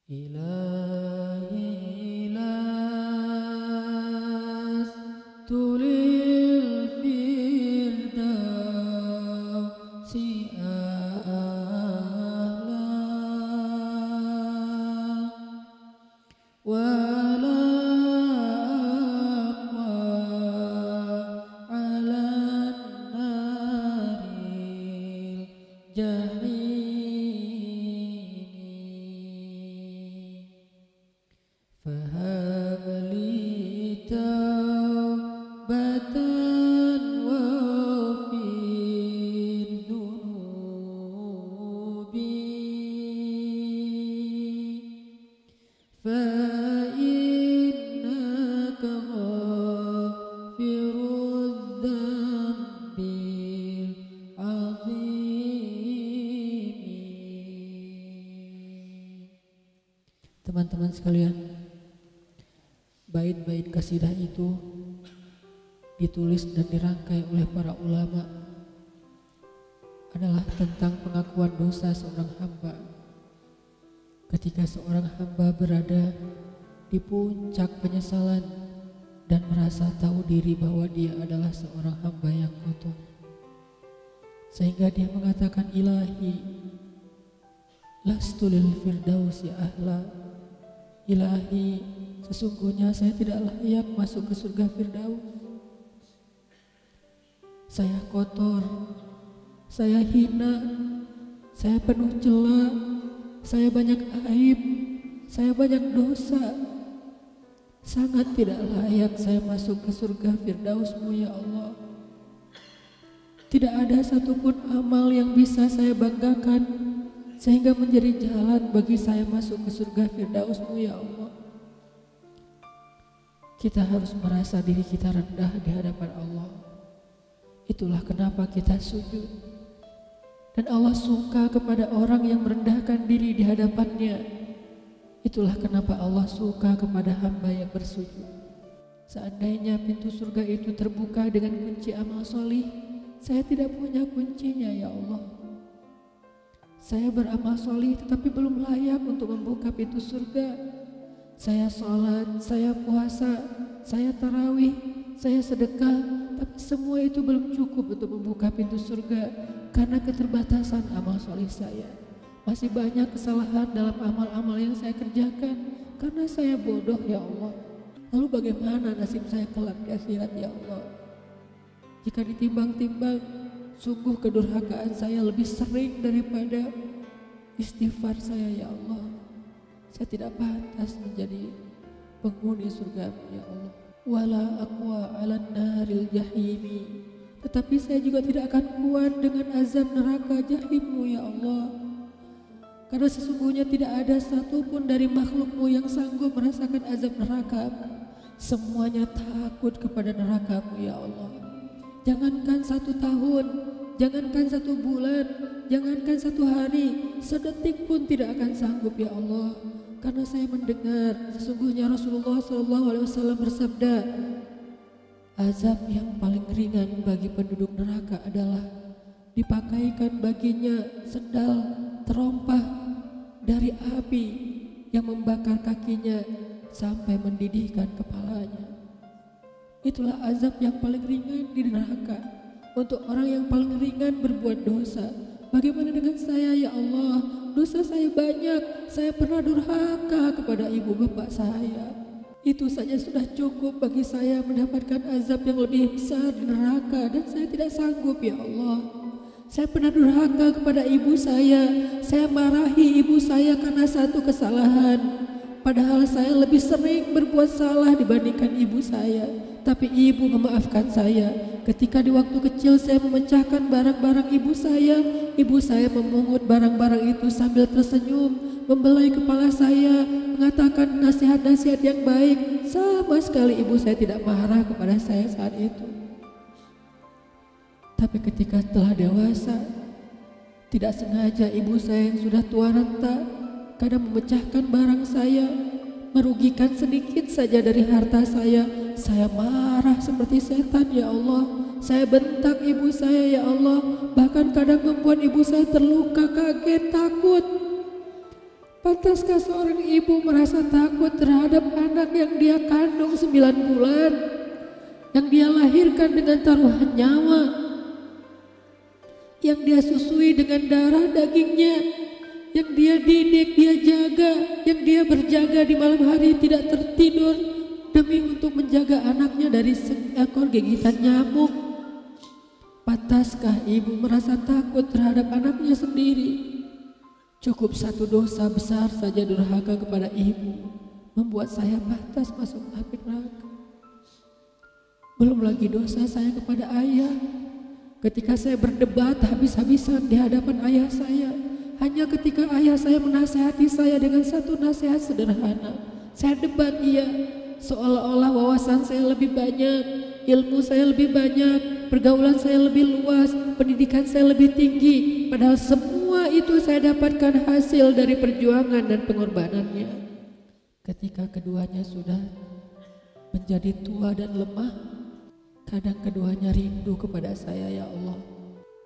إلهي لست للفردوس أعلى ولا أقوى على النار الجحيم فهب لي توبة واغفر ذنوبي فإنك غافر الذنب العظيم. Teman-teman sekalian, bait-bait kasidah itu ditulis dan dirangkai oleh para ulama adalah tentang pengakuan dosa seorang hamba. Ketika seorang hamba berada di puncak penyesalan dan merasa tahu diri bahwa dia adalah seorang hamba yang kotor, sehingga dia mengatakan, Ilahi lastu lil firdausi ahla. Ilahi, sesungguhnya saya tidak layak masuk ke surga Firdaus. Saya kotor, saya hina, saya penuh cela, saya banyak aib, saya banyak dosa. Sangat tidak layak saya masuk ke surga Firdaus-Mu ya Allah. Tidak ada satupun amal yang bisa saya banggakan sehingga menjadi jalan bagi saya masuk ke surga Firdaus-Mu ya Allah. Kita harus merasa diri kita rendah di hadapan Allah. Itulah kenapa kita sujud. Dan Allah suka kepada orang yang merendahkan diri di hadapannya. Itulah kenapa Allah suka kepada hamba yang bersujud. Seandainya pintu surga itu terbuka dengan kunci amal solih, saya tidak punya kuncinya ya Allah. Saya beramal solih tetapi belum layak untuk membuka pintu surga. Saya sholat, saya puasa, saya tarawih, saya sedekah, tapi semua itu belum cukup untuk membuka pintu surga karena keterbatasan amal solih saya. Masih banyak kesalahan dalam amal-amal yang saya kerjakan karena saya bodoh ya Allah. Lalu bagaimana nasib saya kelak di akhirat ya Allah? Jika ditimbang-timbang, sungguh kedurhakaan saya lebih sering daripada istighfar saya ya Allah. Saya tidak pantas menjadi penghuni surga ya Allah. Wala aqwa 'alan naril jahimi. Tetapi saya juga tidak akan kuat dengan azab neraka jahim-Mu ya Allah. Karena sesungguhnya tidak ada satupun dari makhluk-Mu yang sanggup merasakan azab neraka. Semuanya takut kepada neraka-Mu ya Allah. Jangankan 1 tahun, jangankan 1 bulan, jangankan 1 hari, sedetik pun tidak akan sanggup ya Allah. Karena saya mendengar sesungguhnya Rasulullah SAW bersabda, azab yang paling ringan bagi penduduk neraka adalah dipakaikan baginya sendal terompah dari api yang membakar kakinya sampai mendidihkan kepalanya. Itulah azab yang paling ringan di neraka untuk orang yang paling ringan berbuat dosa. Bagaimana dengan saya ya Allah? Dosa saya banyak, saya pernah durhaka kepada ibu bapak saya. Itu saja sudah cukup bagi saya mendapatkan azab yang lebih besar di neraka dan saya tidak sanggup ya Allah. Saya pernah durhaka kepada ibu saya marahi ibu saya karena satu kesalahan. Padahal saya lebih sering berbuat salah dibandingkan ibu saya. Tapi ibu memaafkan saya. Ketika di waktu kecil saya memecahkan barang-barang ibu saya memungut barang-barang itu sambil tersenyum, membelai kepala saya, mengatakan nasihat-nasihat yang baik. Sama sekali ibu saya tidak marah kepada saya saat itu. Tapi ketika telah dewasa, tidak sengaja ibu saya yang sudah tua renta kadang memecahkan barang saya, merugikan sedikit saja dari harta saya marah seperti setan ya Allah. Saya bentak ibu saya ya Allah, bahkan kadang membuat ibu saya terluka, kaget, takut. Pantaskah seorang ibu merasa takut terhadap anak yang dia kandung 9 bulan, yang dia lahirkan dengan taruhan nyawa, yang dia susui dengan darah dagingnya, yang dia didik, dia jaga, yang dia berjaga di malam hari tidak tertidur demi untuk menjaga anaknya dari seekor gigitan nyamuk? Pantaskah ibu merasa takut terhadap anaknya sendiri? Cukup satu dosa besar saja durhaka kepada ibu membuat saya pantas masuk api neraka. Belum lagi dosa saya kepada ayah. Ketika saya berdebat habis-habisan di hadapan ayah saya, hanya ketika ayah saya menasihati saya dengan satu nasihat sederhana, saya debat ia, seolah-olah wawasan saya lebih banyak, ilmu saya lebih banyak, pergaulan saya lebih luas, pendidikan saya lebih tinggi, padahal semua itu saya dapatkan hasil dari perjuangan dan pengorbanannya. Ketika keduanya sudah menjadi tua dan lemah, kadang keduanya rindu kepada saya, ya Allah.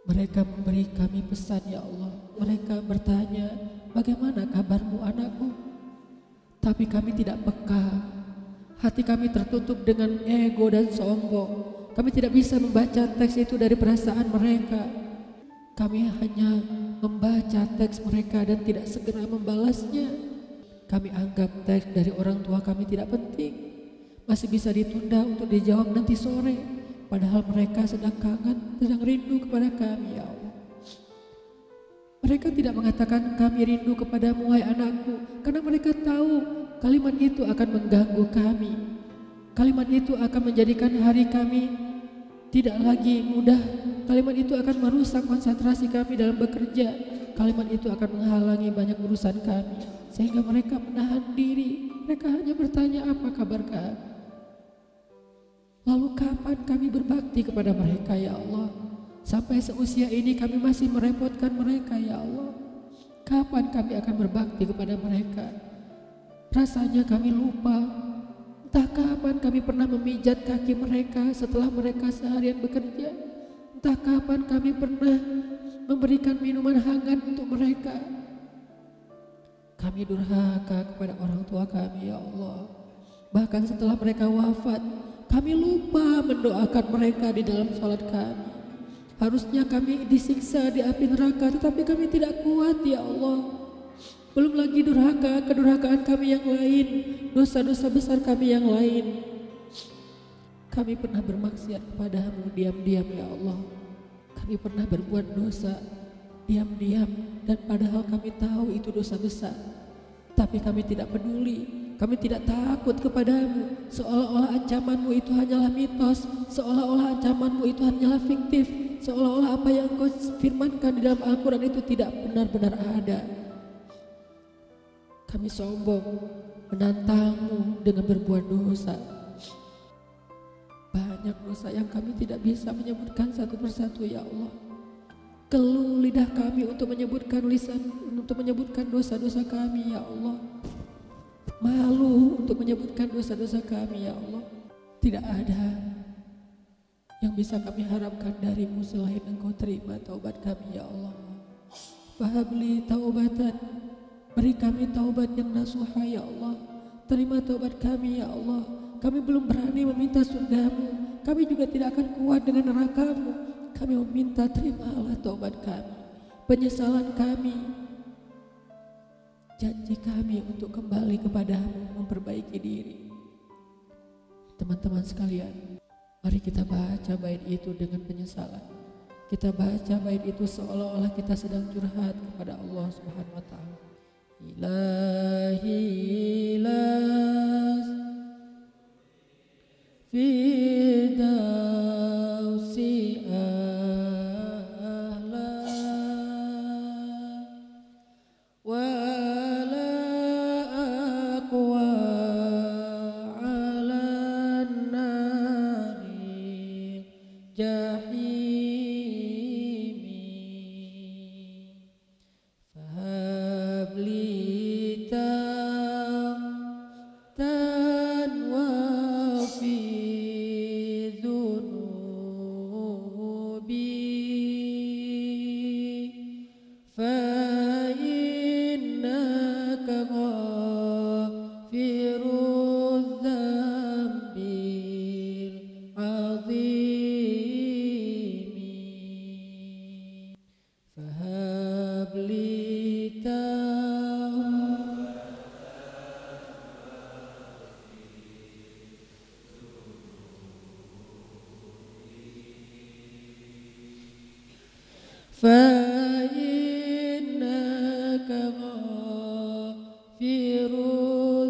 Mereka memberi kami pesan, ya Allah. Mereka bertanya, bagaimana kabarmu anakku? Tapi kami tidak peka. Hati kami tertutup dengan ego dan sombong. Kami tidak bisa membaca teks itu dari perasaan mereka. Kami hanya membaca teks mereka dan tidak segera membalasnya. Kami anggap teks dari orang tua kami tidak penting, masih bisa ditunda untuk dijawab nanti sore. Padahal mereka sedang kangen, sedang rindu kepada kami, ya Allah. Mereka tidak mengatakan kami rindu kepadamu wahai anakku, karena mereka tahu kalimat itu akan mengganggu kami. Kalimat itu akan menjadikan hari kami tidak lagi mudah. Kalimat itu akan merusak konsentrasi kami dalam bekerja. Kalimat itu akan menghalangi banyak urusan kami, sehingga mereka menahan diri. Mereka hanya bertanya, apa kabar kami? Lalu kapan kami berbakti kepada mereka, ya Allah? Sampai seusia ini kami masih merepotkan mereka, ya Allah. Kapan kami akan berbakti kepada mereka? Rasanya kami lupa. Entah kapan kami pernah memijat kaki mereka setelah mereka seharian bekerja. Entah kapan kami pernah memberikan minuman hangat untuk mereka. Kami durhaka kepada orang tua kami, ya Allah. Bahkan setelah mereka wafat, kami lupa mendoakan mereka di dalam sholat kami. Harusnya kami disiksa di api neraka, tetapi kami tidak kuat, ya Allah. Belum lagi durhaka, kedurhakaan kami yang lain, dosa-dosa besar kami yang lain. Kami pernah bermaksiat kepadamu diam-diam, ya Allah. Kami pernah berbuat dosa diam-diam, dan padahal kami tahu itu dosa besar. Tapi kami tidak peduli, kami tidak takut kepadamu. Seolah-olah ancamanmu itu hanyalah mitos, seolah-olah ancamanmu itu hanyalah fiktif, seolah-olah apa yang kau firmankan di dalam Al-Quran itu tidak benar-benar ada. Kami sombong menantangmu dengan berbuat dosa. Banyak dosa yang kami tidak bisa menyebutkan satu persatu, ya Allah. Keluh lidah kami untuk menyebutkan dosa-dosa kami, ya Allah. Malu untuk menyebutkan dosa-dosa kami, ya Allah. Tidak ada yang bisa kami harapkan darimu selain Engkau terima taubat kami, ya Allah. Fahabli taubatan, beri kami taubat yang nasuha, ya Allah. Terima taubat kami, ya Allah. Kami belum berani meminta surgamu, kami juga tidak akan kuat dengan nerakamu. Kami meminta, terimalah taubat kami, penyesalan kami, janji kami untuk kembali kepadamu, memperbaiki diri. Teman-teman sekalian, mari kita baca bait itu dengan penyesalan. Kita baca bait itu seolah-olah kita sedang curhat kepada Allah Subhanahu wa Ta'ala. Ilahi las fidausi ahla wala aqwa ala nari jahimi fahabli Firu